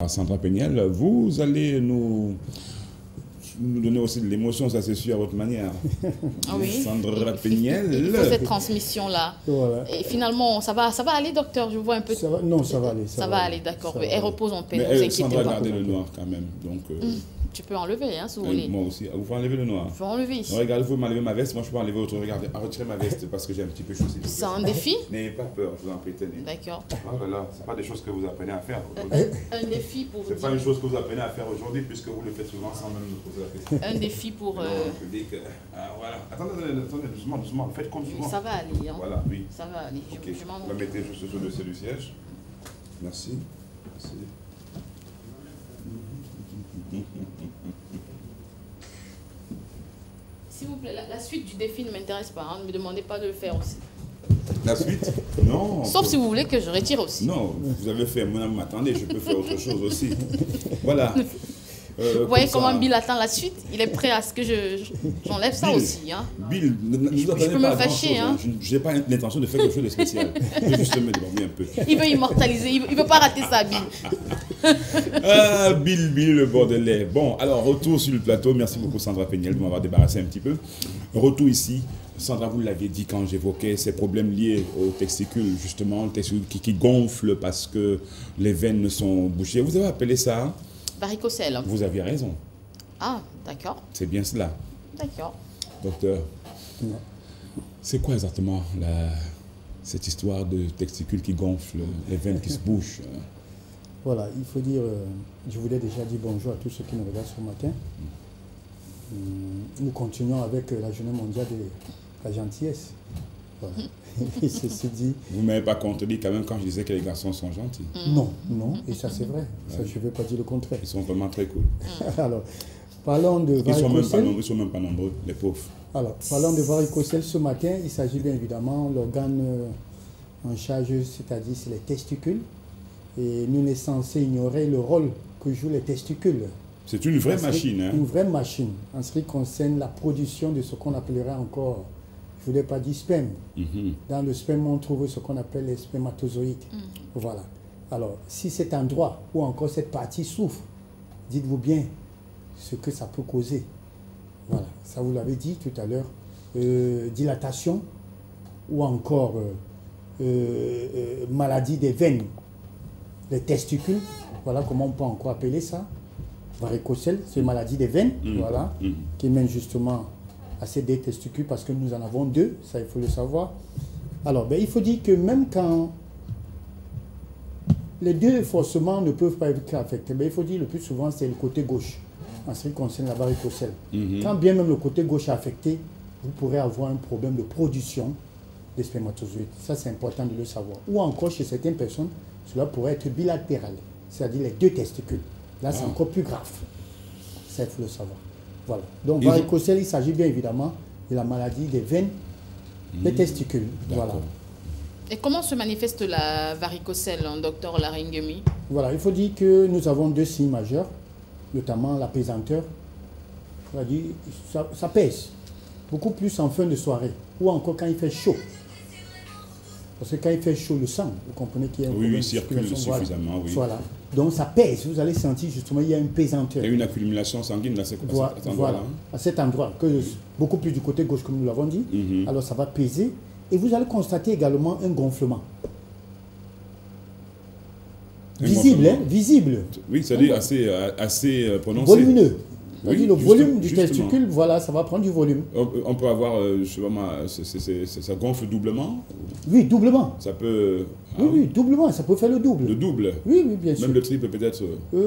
Sandra Péniel, vous allez nous donner aussi de l'émotion, ça c'est sûr, à votre manière. Ah oui. Sandra Péniel. Il faut cette transmission-là. Voilà. Et finalement, ça va aller, docteur? Je vois un peu. Non, ça va aller. Ça va aller, d'accord. Elle repose en paix, ne vous Mais inquiétez Sandra, pas. gardez le noir quand même. Donc, Tu peux enlever, hein, si vous voulez. moi aussi. Vous pouvez enlever le noir. Je peux enlever ici. Regardez, vous m'enlevez ma veste, moi je peux enlever votre. Regardez, retirez ma veste parce que j'ai un petit peu chaud. C'est un défi? N'ayez pas peur, je vous en prie, tenez. D'accord. Ah ben là, c'est pas des choses que vous apprenez à faire aujourd'hui. Un défi pour. C'est pas une chose que vous apprenez à faire aujourd'hui puisque vous le faites souvent sans même nous poser la question. Un défi pour. Non, le public, voilà. Attendez, doucement, faites comme souvent. Ça va aller, hein. Voilà, oui. Ça va aller. Ok, Je m'en vous la mettez juste sur le dessus du siège. Merci. Merci. S'il vous plaît, la suite du défi ne m'intéresse pas. Hein. Ne me demandez pas de le faire aussi. La suite? Non. Sauf si vous voulez que je retire aussi. Non, vous avez fait, mon attendez, je peux faire autre chose aussi. Voilà. Vous voyez comment Bill attend la suite? Il est prêt à ce que j'enlève ça Bill, aussi. Hein. Bill, je peux me fâcher. Hein. Je n'ai pas l'intention de faire quelque chose de spécial. Je vais juste me demander un peu. Il veut immortaliser, il ne veut pas rater ça, Bill. Ah, Bill, le bordelais. Bon, alors, retour sur le plateau. Merci beaucoup, Sandra Péniel, de m'avoir débarrassé un petit peu. Retour ici. Sandra, vous l'aviez dit quand j'évoquais ces problèmes liés aux testicules, justement, les testicules qui gonflent parce que les veines sont bouchées. Vous avez appelé ça varicocèle. Vous aviez raison. Ah, d'accord. C'est bien cela. D'accord. Docteur, c'est quoi exactement cette histoire de testicules qui gonflent, les veines qui se bouchent? Voilà, il faut dire, je voulais déjà dire bonjour à tous ceux qui nous regardent ce matin. Nous continuons avec la journée mondiale de la gentillesse. Voilà. Et ceci dit... Vous ne m'avez pas contredit quand même quand je disais que les garçons sont gentils. Non, et ça c'est vrai. Ça, je ne veux pas dire le contraire. Ils sont vraiment très cool. Alors, parlons de varicocèle. Ils ne sont même pas nombreux, les pauvres. Alors, parlons de varicocèle ce matin. Il s'agit bien évidemment de l'organe en charge, c'est-à-dire c'est les testicules. Et nous sommes censés ignorer le rôle que jouent les testicules. C'est une vraie machine. Hein? Une vraie machine en ce qui concerne la production de ce qu'on appellerait encore, je ne voulais pas dire sperme. Dans le sperme, on trouve ce qu'on appelle les spermatozoïdes. Voilà. Alors, si cet endroit ou encore cette partie souffre, dites-vous bien ce que ça peut causer. Voilà. Ça, vous l'avez dit tout à l'heure. Dilatation ou encore maladie des veines, les testicules. Voilà comment on peut encore appeler ça. Varicocèle, c'est une maladie des veines, voilà, qui mène justement à ces deux testicules parce que nous en avons deux, ça il faut le savoir. Alors, il faut dire que même quand les deux forcément ne peuvent pas être affectés, il faut dire le plus souvent c'est le côté gauche en ce qui concerne la varicocèle. Quand bien même le côté gauche est affecté, vous pourrez avoir un problème de production des spermatozoïdes. Ça c'est important de le savoir. Ou encore chez certaines personnes, cela pourrait être bilatéral, c'est-à-dire les deux testicules. Là, c'est encore plus grave. Ça, il faut le savoir. Voilà. Donc, varicocèle, il s'agit bien évidemment de la maladie des veines, des testicules. Voilà. Et comment se manifeste la varicocèle, docteur Laringemi? Voilà, il faut dire que nous avons deux signes majeurs, notamment la pesanteur. C'est-à-dire, ça pèse beaucoup plus en fin de soirée ou encore quand il fait chaud. Parce que quand il fait chaud, le sang, vous comprenez qu'il y a un problème il circule suffisamment, oui. Voilà. Donc ça pèse, vous allez sentir justement, il y a une pesanteur. Il y a une accumulation sanguine à cet endroit-là. Voilà, à cet endroit, beaucoup plus du côté gauche comme nous l'avons dit. Alors ça va peser et vous allez constater également un gonflement. Visible, hein, visible. Oui, c'est-à-dire assez prononcé. Volumineux. Oui, le volume du testicule, voilà, ça va prendre du volume. On peut avoir, je sais pas, ça gonfle doublement? Oui, doublement. Ça peut... Oui, doublement, ça peut faire le double. Le double? Oui, bien sûr. Même le triple peut-être?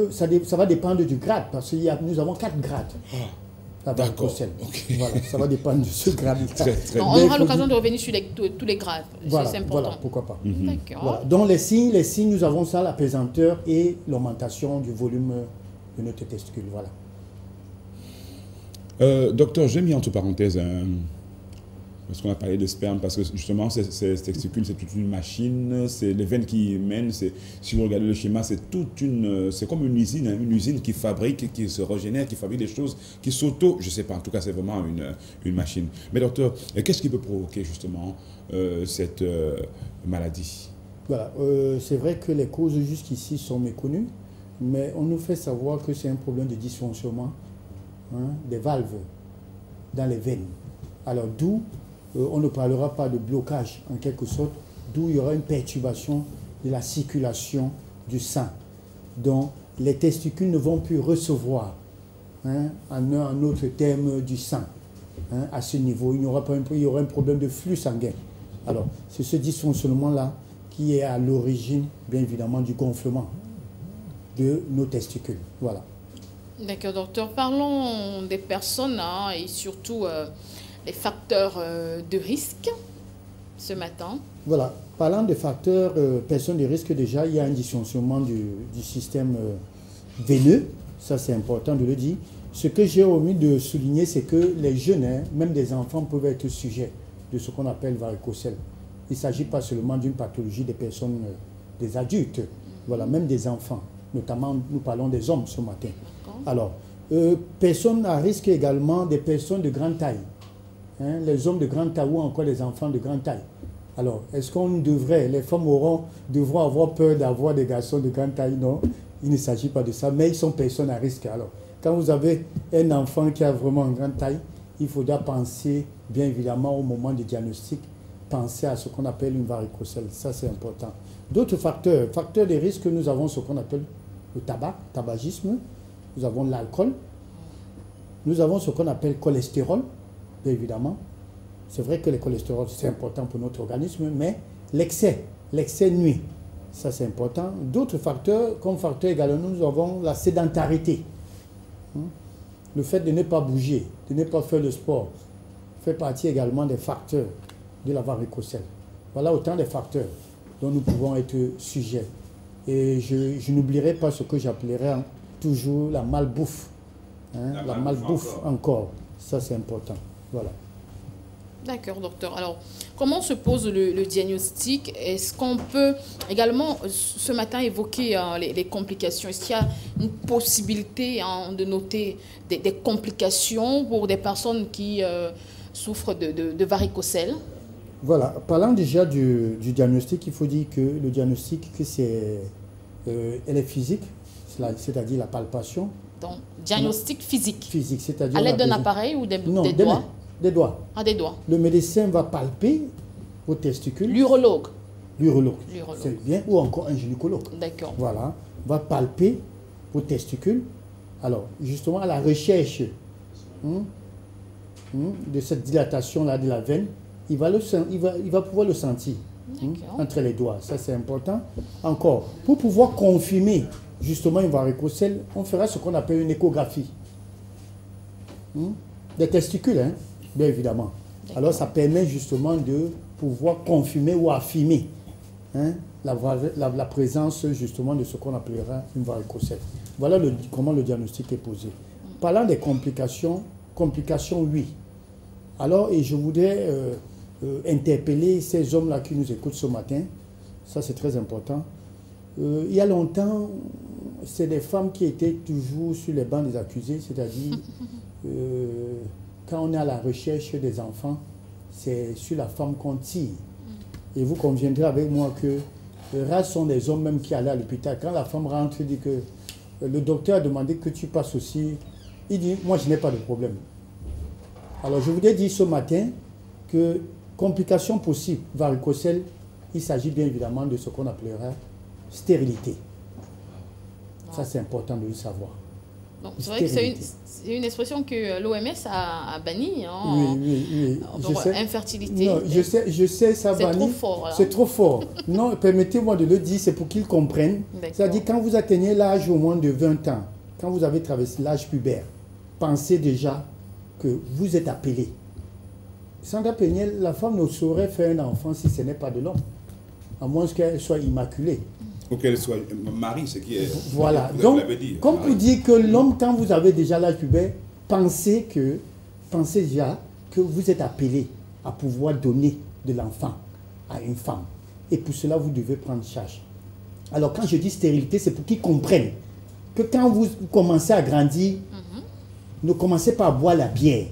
Ça va dépendre du grade, parce que nous avons 4 grades. D'accord. Okay. Voilà, ça va dépendre de ce grade. On aura l'occasion de revenir sur tous les grades. Voilà, c'est important. Voilà, pourquoi pas. D'accord. Voilà. Donc les signes, nous avons ça, la pesanteur et l'augmentation du volume de notre testicule. Voilà. Docteur, j'ai mis entre parenthèses, parce qu'on a parlé de sperme, parce que justement, ces testicules, c'est toute une machine, c'est les veines qui mènent, si vous regardez le schéma, c'est comme une usine qui fabrique, qui se régénère, qui fabrique des choses, qui s'auto, je ne sais pas, en tout cas, c'est vraiment une machine. Mais docteur, qu'est-ce qui peut provoquer justement cette maladie? Voilà, c'est vrai que les causes jusqu'ici sont méconnues. mais on nous fait savoir que c'est un problème de dysfonctionnement des valves dans les veines. Alors d'où on ne parlera pas de blocage en quelque sorte, d'où il y aura une perturbation de la circulation du sang. Donc les testicules ne vont plus recevoir, en autre terme, du sang. À ce niveau, il y aura un problème de flux sanguin. Alors, c'est ce dysfonctionnement-là qui est à l'origine, bien évidemment, du gonflement de nos testicules. Voilà. D'accord, docteur. Parlons des personnes et surtout des facteurs de risque ce matin. Voilà. Parlant des facteurs personnes de risque, déjà, il y a un dysfonctionnement du système veineux. Ça, c'est important de le dire. Ce que j'ai omis de souligner, c'est que les jeunes, même des enfants, peuvent être sujets de ce qu'on appelle varicocèle. Il ne s'agit pas seulement d'une pathologie des personnes, des adultes, voilà, même des enfants. Notamment, nous parlons des hommes ce matin. Alors, personnes à risque également, des personnes de grande taille. Les hommes de grande taille ou encore les enfants de grande taille. Alors, est-ce qu'on devrait, les femmes devront avoir peur d'avoir des garçons de grande taille? Non, il ne s'agit pas de ça, mais ils sont personnes à risque. Alors, quand vous avez un enfant qui a vraiment une grande taille, il faudra penser, bien évidemment, au moment du diagnostic, penser à ce qu'on appelle une varicocèle. Ça, c'est important. D'autres facteurs de risque, nous avons ce qu'on appelle le tabagisme, nous avons l'alcool, nous avons ce qu'on appelle le cholestérol, bien évidemment. C'est vrai que le cholestérol, c'est important pour notre organisme, mais l'excès nuit. Ça, c'est important. D'autres facteurs, comme facteur également, nous avons la sédentarité. Le fait de ne pas bouger, de ne pas faire le sport, fait partie également des facteurs de la varicocèle. Voilà autant de facteurs dont nous pouvons être sujets. Et je n'oublierai pas ce que j'appellerai toujours la malbouffe. La malbouffe encore. Ça, c'est important. Voilà. D'accord, docteur. Alors, comment se pose le diagnostic? Est-ce qu'on peut également, ce matin, évoquer les complications? Est-ce qu'il y a une possibilité de noter des complications pour des personnes qui souffrent de varicocèle? Voilà. Parlant déjà du diagnostic, il faut dire que le diagnostic, elle est physique, c'est-à-dire la palpation. Donc, diagnostic physique. Physique, c'est-à-dire... À l'aide d'un appareil ou des doigts? Des doigts. Ah, des doigts. Le médecin va palper vos testicules. L'urologue. C'est bien. Ou encore un gynécologue. D'accord. Voilà. Va palper vos testicules. Alors, justement, à la recherche de cette dilatation-là de la veine, il va pouvoir le sentir entre les doigts. Ça, c'est important. Encore, pour pouvoir confirmer justement une varicocèle, on fera ce qu'on appelle une échographie. Des testicules, bien évidemment. Alors, ça permet justement de pouvoir confirmer ou affirmer la présence justement de ce qu'on appellera une varicocèle. Voilà comment le diagnostic est posé. Parlant des complications, oui. Alors, et je voudrais interpeller ces hommes-là qui nous écoutent ce matin. Ça, c'est très important. Il y a longtemps, c'est des femmes qui étaient toujours sur les bancs des accusés, c'est-à-dire quand on est à la recherche des enfants, c'est sur la femme qu'on tire. Et vous conviendrez avec moi que rares sont des hommes même qui allaient à l'hôpital. Quand la femme rentre, il dit que le docteur a demandé que tu passes aussi. Il dit, moi je n'ai pas de problème. Alors je voudrais dire ce matin que complications possibles, varicocèle, il s'agit bien évidemment de ce qu'on appellera stérilité. Ça c'est important de le savoir. C'est vrai que c'est une expression que l'OMS a bannie. Oui. Donc, infertilité. Non, je sais, ça banni. C'est trop fort. C'est trop fort. Non, permettez-moi de le dire, c'est pour qu'ils comprennent. C'est-à-dire, quand vous atteignez l'âge au moins de 20 ans, quand vous avez traversé l'âge pubère, pensez déjà que vous êtes appelé. Sandra Péniel, la femme ne saurait faire un enfant si ce n'est pas de l'homme, à moins qu'elle soit immaculée. Ou qu'elle soit Marie, ce qui est... Voilà. Donc, comme vous dites que l'homme, quand vous avez déjà l'âge pubère, pensez déjà que vous êtes appelé à pouvoir donner de l'enfant à une femme. Et pour cela, vous devez prendre charge. Alors, quand je dis stérilité, c'est pour qu'ils comprennent que quand vous commencez à grandir, ne commencez pas à boire la bière.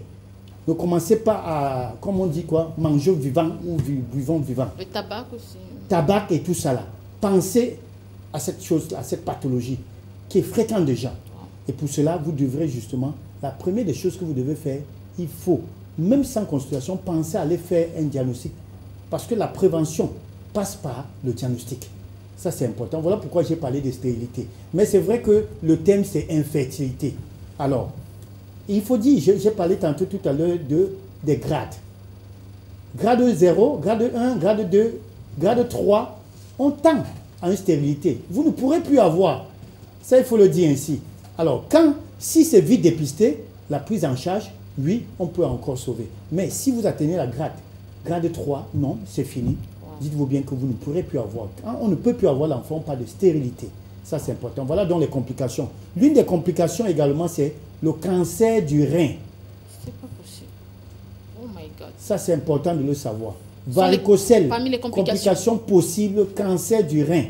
Ne commencez pas à, comme on dit quoi, manger vivant ou buvant vivant. Le tabac aussi. Tabac et tout ça là. Pensez à cette chose-là, à cette pathologie qui est fréquent déjà. Et pour cela, vous devrez justement, la première des choses que vous devez faire, il faut, même sans consultation, penser à aller faire un diagnostic. Parce que la prévention passe par le diagnostic. Ça, c'est important. Voilà pourquoi j'ai parlé de stérilité. Mais c'est vrai que le thème, c'est infertilité. Alors, il faut dire, j'ai parlé tantôt tout à l'heure des grades. Grade 0, grade 1, grade 2, grade 3, on tend à une stérilité. Vous ne pourrez plus avoir. Ça, il faut le dire ainsi. Alors, si c'est vite dépisté, la prise en charge, oui, on peut encore sauver. Mais si vous atteignez la grade 3, non, c'est fini. Dites-vous bien que vous ne pourrez plus avoir. On ne peut plus avoir l'enfant par de stérilité. Ça, c'est important. Voilà donc les complications. L'une des complications également, c'est le cancer du rein. C'est pas possible. Oh my God. Ça, c'est important de le savoir. Varicocèle, parmi les complications possibles, cancer du rein.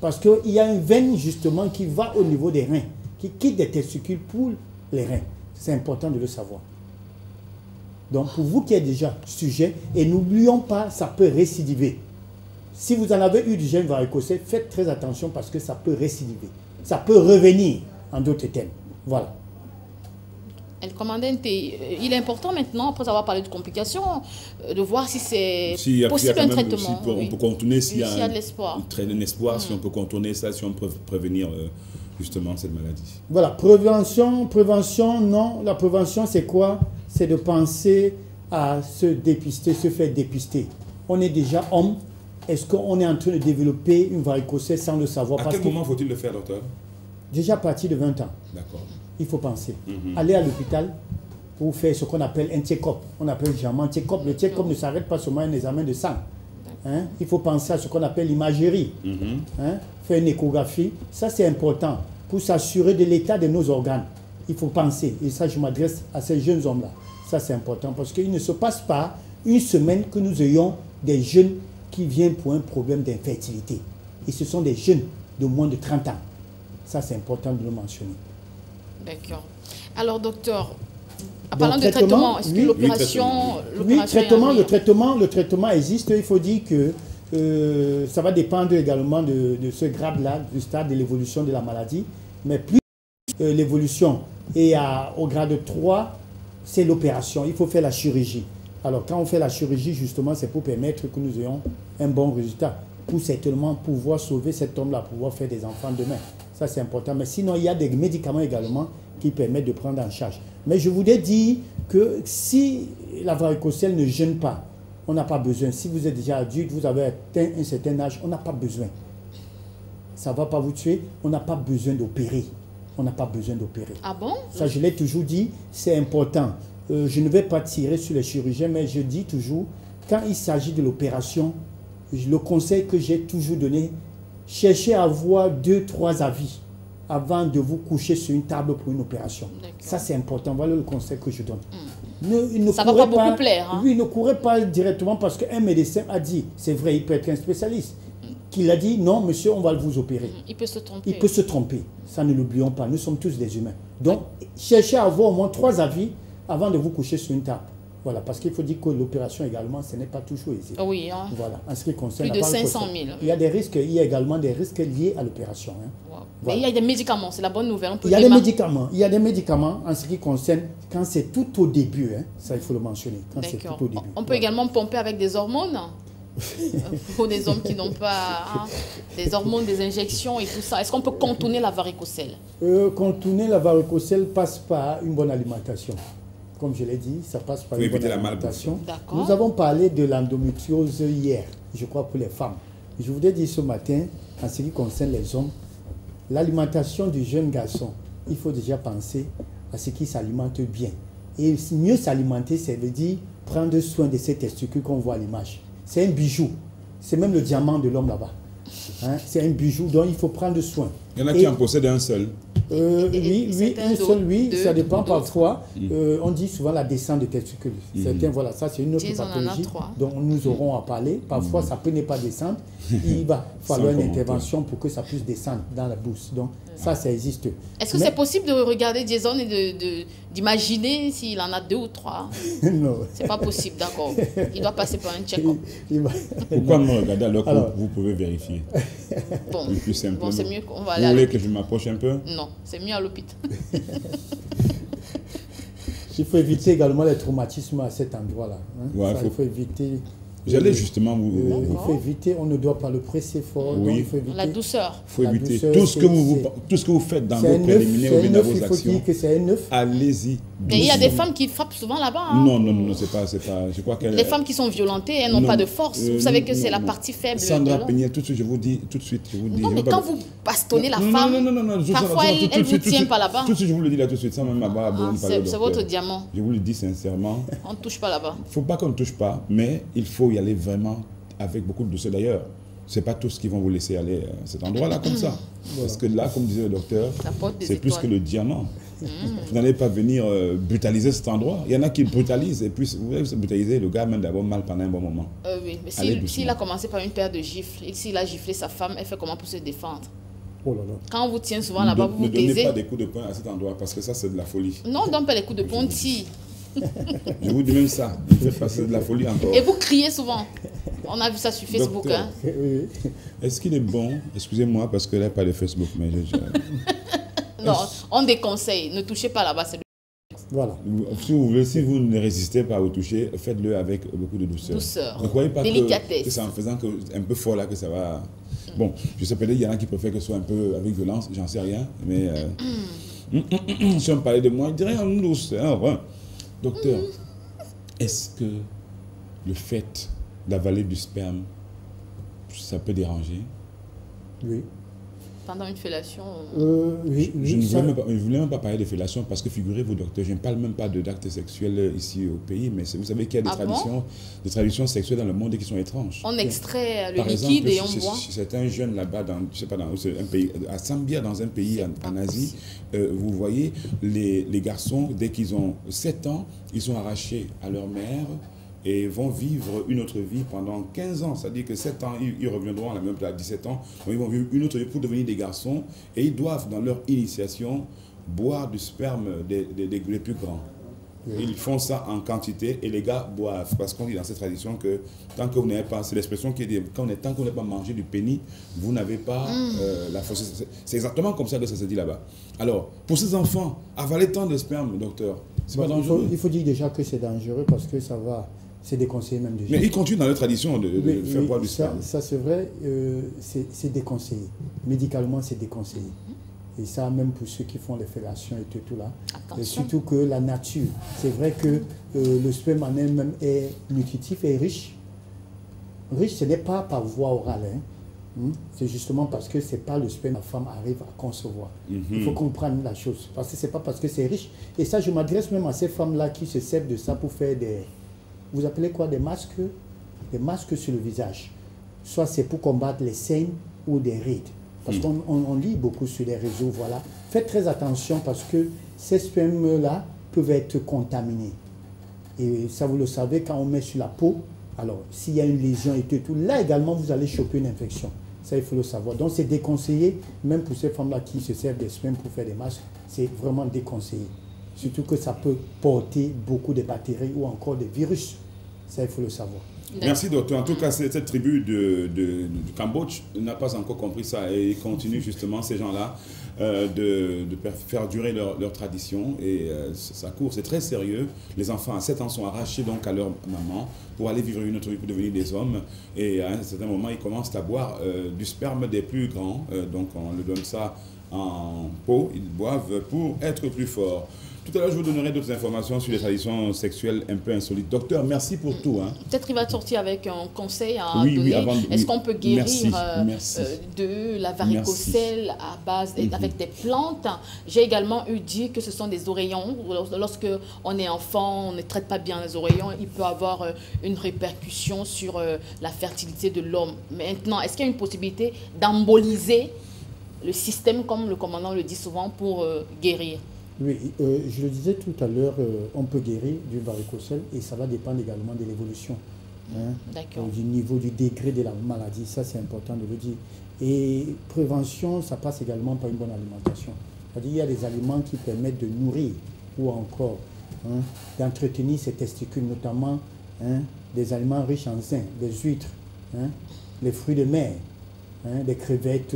Parce qu'il y a une veine justement qui va au niveau des reins, qui quitte des testicules pour les reins. C'est important de le savoir. Donc, pour vous qui êtes déjà sujet, et n'oublions pas, ça peut récidiver. Si vous en avez eu du gène varicocèle, faites très attention parce que ça peut récidiver. Ça peut revenir, en d'autres termes. Voilà. El commandante, il est important maintenant, après avoir parlé de complications, de voir si c'est possible un traitement. On peut contourner s'il y a de l'espoir. Un espoir, si on peut contourner ça, si on peut prévenir justement cette maladie. Voilà, prévention, non. La prévention, c'est quoi? C'est de penser à se dépister, se faire dépister. On est déjà homme. Est-ce qu'on est en train de développer une varicocèle sans le savoir? À quel moment faut-il le faire, docteur? Déjà à partir de 20 ans. D'accord. Il faut penser. Aller à l'hôpital pour faire ce qu'on appelle un check-up. On appelle généralement un check-up. Le check-up ne s'arrête pas seulement à un examen de sang. Hein? Il faut penser à ce qu'on appelle l'imagerie. Hein? Faire une échographie. Ça, c'est important pour s'assurer de l'état de nos organes. Il faut penser. Et ça, je m'adresse à ces jeunes hommes-là. Ça, c'est important parce qu'il ne se passe pas une semaine que nous ayons des jeunes qui viennent pour un problème d'infertilité. Et ce sont des jeunes de moins de 30 ans. Ça, c'est important de le mentionner. D'accord. Alors, docteur, en parlant de traitement, est-ce que l'opération... Oui, le traitement existe. Il faut dire que ça va dépendre également de ce grade-là, du stade de l'évolution de la maladie. Mais plus l'évolution est au grade 3, c'est l'opération. Il faut faire la chirurgie. Alors, quand on fait la chirurgie, justement, c'est pour permettre que nous ayons un bon résultat. Pour certainement pouvoir sauver cet homme-là, pouvoir faire des enfants demain. Ça, c'est important. Mais sinon, il y a des médicaments également qui permettent de prendre en charge. Mais je voudrais dire que si la varicocèle ne gêne pas, on n'a pas besoin. Si vous êtes déjà adulte, vous avez atteint un certain âge, on n'a pas besoin. Ça ne va pas vous tuer, on n'a pas besoin d'opérer. On n'a pas besoin d'opérer. Ah bon? Ça, je l'ai toujours dit, c'est important. Je ne vais pas tirer sur les chirurgiens, mais je dis toujours, quand il s'agit de l'opération, le conseil que j'ai toujours donné, cherchez à avoir 2-3 avis avant de vous coucher sur une table pour une opération. Ça, c'est important. Voilà le conseil que je donne. Ça ne va pas beaucoup plaire. Hein? Oui, ne courez pas directement parce qu'un médecin a dit, c'est vrai, il peut être un spécialiste, qu'il a dit, non, monsieur, on va vous opérer. Il peut se tromper. Il peut se tromper. Ça, ne l'oublions pas. Nous sommes tous des humains. Donc, cherchez à avoir au moins 3 avis avant de vous coucher sur une table. Voilà, parce qu'il faut dire que l'opération également, ce n'est pas toujours aisé. Oui. Hein. Voilà, en ce qui concerne plus de 500 000. Il y a des risques, il y a également des risques liés à l'opération. Hein. Wow. Voilà. Mais il y a des médicaments, c'est la bonne nouvelle. Il y a des médicaments en ce qui concerne quand c'est tout au début. Hein. Ça, il faut le mentionner. Quand c'est tout au début. On peut également pomper avec des hormones pour des hommes qui n'ont pas des hormones, des injections et tout ça. Est-ce qu'on peut contourner la varicocèle? Contourner la varicocèle passe par une bonne alimentation. Comme je l'ai dit, ça passe par une bonne alimentation. Nous avons parlé de l'endométriose hier, je crois, pour les femmes. Je voudrais dire ce matin, en ce qui concerne les hommes, l'alimentation du jeune garçon, il faut déjà penser à ce qui s'alimente bien. Et mieux s'alimenter, ça veut dire prendre soin de ces testicules qu'on voit à l'image. C'est un bijou. C'est même le diamant de l'homme là-bas. Hein? C'est un bijou dont il faut prendre soin. Il y en a qui en possèdent un seul. Oui, un seul, oui, ça dépend parfois. Mm. On dit souvent la descente des testicules. Certains, voilà, ça c'est une autre pathologie dont nous aurons à parler. Parfois, ça peut ne pas descendre. Il va falloir une intervention pour que ça puisse descendre dans la bouche. Donc, ça existe. Est-ce que c'est possible de regarder Jason et d'imaginer s'il en a 2 ou 3? Non. C'est pas possible, d'accord. Il doit passer par un check-up. Pourquoi me regarder alors que vous pouvez vérifier? Bon, plus simplement. Bon, c'est mieux qu'on va aller. Vous voulez que je m'approche un peu? Non, c'est mieux à l'hôpital. Il faut éviter également les traumatismes à cet endroit-là. Hein. Ouais, il faut éviter. J'allais justement vous... il faut éviter, on ne doit pas le presser fort. Oui. Donc il faut éviter la douceur. Il faut éviter tout ce que vous faites dans vos préliminaires ou dans vos actions. Il faut dire que c'est un œuf. Allez-y. Mais il y a des femmes qui frappent souvent là-bas. Hein. Non, c'est pas. Je crois qu'elle. Les femmes qui sont violentées, elles n'ont pas de force. Vous savez que c'est la partie faible. Sandra Peña, tout de suite, je vous dis. Non, mais quand vous bastonnez la femme, parfois elle vous tient pas là-bas. Tout de suite, je vous le dis là tout de suite, sans même avoir c'est votre diamant. Je vous le dis sincèrement. On ne touche pas là-bas. Il ne faut pas qu'on ne touche pas, mais il faut y aller vraiment avec beaucoup de douceur. D'ailleurs, ce n'est pas tous qui vont vous laisser aller à cet endroit-là comme ça. Parce que là, comme disait le docteur, c'est plus que le diamant. Vous n'allez pas venir brutaliser cet endroit. Il y en a qui brutalisent et puis vous allez brutaliser, le gars même d'abord mal pendant un bon moment. Oui, mais s'il a commencé par une paire de gifles et s'il a giflé sa femme, elle fait comment pour se défendre? Oh là là. Quand on vous tient souvent là-bas, vous vous taisez. Ne donnez pas des coups de poing à cet endroit parce que ça, c'est de la folie. Non, donne pas les coups de poing, si. Je vous dis même ça, il fait passer de la folie encore. Et vous criez souvent. On a vu ça sur Facebook. Docteur, hein. Est-ce qu'il est bon, excusez-moi parce que là, pas de Facebook, mais non, on déconseille, ne touchez pas là-bas. Voilà. Si vous ne résistez pas au toucher, faites-le avec beaucoup de douceur. Ne croyez pas que c'est en faisant un peu fort là que ça va... Bon, je sais peut-être qu'il y en a qui préfèrent que ce soit un peu avec violence, j'en sais rien, mais si on parlait de moi, je dirais en douceur. Hein. Docteur, est-ce que le fait d'avaler du sperme, ça peut déranger? Oui. Pendant une fellation oui, je ne voulais même pas parler de fellation parce que figurez-vous, docteur, je ne parle même pas d'actes sexuels ici au pays, mais vous savez qu'il y a des traditions sexuelles dans le monde qui sont étranges. On extrait le liquide et on boit. C'est un jeune là-bas, je sais pas, dans un pays, à Zambia, dans un pays en Asie, vous voyez, les garçons, dès qu'ils ont 7 ans, ils sont arrachés à leur mère et vont vivre une autre vie pendant 15 ans. C'est-à-dire que 7 ans, ils reviendront à la même place à 17 ans. Donc ils vont vivre une autre vie pour devenir des garçons. Et ils doivent, dans leur initiation, boire du sperme des plus grands. Oui. Ils font ça en quantité et les gars boivent. Parce qu'on dit dans cette tradition que tant que vous n'avez pas, c'est l'expression qui dit, tant que vous n'avez pas mangé du pénis, vous n'avez pas la force. C'est exactement comme ça que ça se dit là-bas. Alors, pour ces enfants, avaler tant de sperme, docteur, c'est pas dangereux? Il faut dire déjà que c'est dangereux parce que ça va... C'est déconseillé même déjà. Mais ils continuent dans leur tradition de faire boire du sperme. Ça c'est vrai, c'est déconseillé. Médicalement, c'est déconseillé. Et ça, même pour ceux qui font les fellations et tout là. Et surtout que la nature, c'est vrai que le sperme en elle-même est nutritif et riche. Riche, ce n'est pas par voie orale. Hein. C'est justement parce que ce n'est pas le sperme que la femme arrive à concevoir. Il faut comprendre la chose. Parce que ce n'est pas parce que c'est riche. Et ça, je m'adresse même à ces femmes-là qui se servent de ça pour faire des... Vous appelez quoi? Des masques? Des masques sur le visage. Soit c'est pour combattre les saignes ou des rides. Parce qu'on lit beaucoup sur les réseaux, voilà. Faites très attention parce que ces spermes-là peuvent être contaminés. Et ça, vous le savez, quand on met sur la peau, alors s'il y a une lésion et tout, là également, vous allez choper une infection. Ça, il faut le savoir. Donc, c'est déconseillé, même pour ces femmes-là qui se servent des spermes pour faire des masques, c'est vraiment déconseillé. Surtout que ça peut porter beaucoup de bactéries ou encore des virus. Ça, il faut le savoir. Merci, docteur. En tout cas, cette tribu du Cambodge n'a pas encore compris ça et continue justement, ces gens-là, de faire durer leur tradition. Et ça court, c'est très sérieux. Les enfants à 7 ans sont arrachés donc à leur maman pour aller vivre une autre vie, pour devenir des hommes. Et à un certain moment, ils commencent à boire du sperme des plus grands. Donc, on leur donne ça en pot. Ils boivent pour être plus forts. Tout à l'heure, je vous donnerai d'autres informations sur les traditions sexuelles un peu insolites. Docteur, merci pour tout. Hein. Peut-être qu'il va sortir avec un conseil à donner. Est-ce qu'on peut guérir de la varicocèle à base avec des plantes? J'ai également eu dit que ce sont des oreillons. Lorsque on est enfant, on ne traite pas bien les oreillons, il peut avoir une répercussion sur la fertilité de l'homme. Maintenant, est-ce qu'il y a une possibilité d'emboliser le système, comme le commandant le dit souvent, pour guérir? Oui, je le disais tout à l'heure, on peut guérir du varicocèle et ça va dépendre également de l'évolution. Hein, du niveau, du degré de la maladie, ça c'est important de le dire. Et prévention, ça passe également par une bonne alimentation. C'est-à-dire il y a des aliments qui permettent de nourrir ou encore d'entretenir ces testicules, notamment des aliments riches en zinc, des huîtres, les fruits de mer, des crevettes,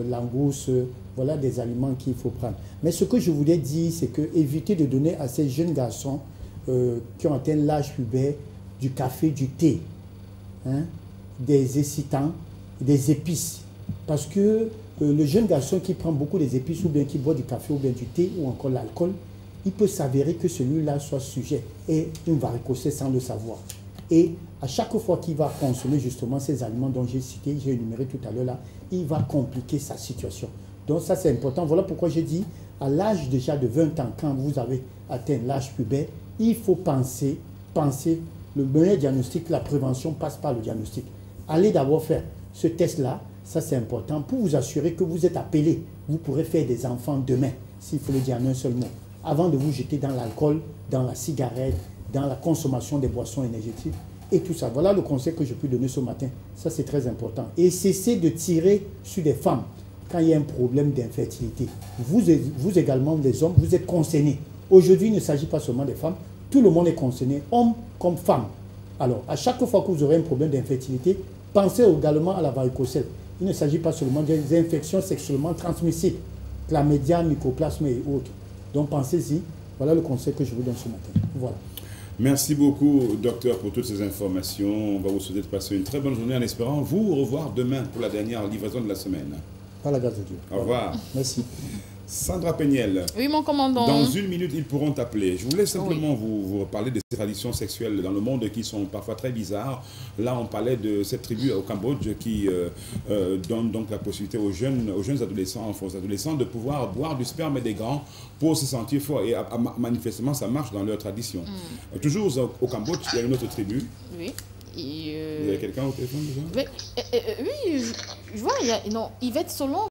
langoustes, voilà des aliments qu'il faut prendre. Mais ce que je voulais dire, c'est que éviter de donner à ces jeunes garçons qui ont atteint l'âge pubère du café, du thé, des excitants, des épices. Parce que le jeune garçon qui prend beaucoup des épices ou bien qui boit du café ou bien du thé ou encore l'alcool, il peut s'avérer que celui-là soit sujet à une varicocèle sans le savoir. Et à chaque fois qu'il va consommer justement ces aliments dont j'ai cité, j'ai énuméré tout à l'heure là, il va compliquer sa situation. Donc ça c'est important. Voilà pourquoi j'ai dit, à l'âge déjà de 20 ans, quand vous avez atteint l'âge pubère, il faut penser, le meilleur diagnostic, la prévention passe par le diagnostic. Allez d'abord faire ce test-là, ça c'est important pour vous assurer que vous êtes appelé. Vous pourrez faire des enfants demain, s'il faut le dire en un seul mot, avant de vous jeter dans l'alcool, dans la cigarette, dans la consommation des boissons énergétiques et tout ça. Voilà le conseil que je peux donner ce matin. Ça c'est très important. Et cessez de tirer sur des femmes quand il y a un problème d'infertilité. Vous également, les hommes, vous êtes concernés. Aujourd'hui, il ne s'agit pas seulement des femmes, tout le monde est concerné, hommes comme femmes. Alors, à chaque fois que vous aurez un problème d'infertilité, pensez également à la varicocèle. Il ne s'agit pas seulement des infections sexuellement transmissibles, chlamydia, mycoplasme et autres. Donc, pensez-y. Voilà le conseil que je vous donne ce matin. Voilà. Merci beaucoup, docteur, pour toutes ces informations. On va vous souhaiter de passer une très bonne journée en espérant vous revoir demain pour la dernière livraison de la semaine. Par la grâce de Dieu. Au revoir. Merci. Sandra Péniel. Oui, mon commandant. Dans une minute, ils pourront t'appeler. Je voulais simplement vous parler de ces traditions sexuelles dans le monde qui sont parfois très bizarres. Là, on parlait de cette tribu au Cambodge qui donne donc la possibilité aux jeunes adolescents, aux adolescents de pouvoir boire du sperme et des grands pour se sentir fort. Et manifestement, ça marche dans leur tradition. Toujours au Cambodge, il y a une autre tribu. Oui. Il y a quelqu'un au téléphone déjà? Oui, je vois, Yvette Solon.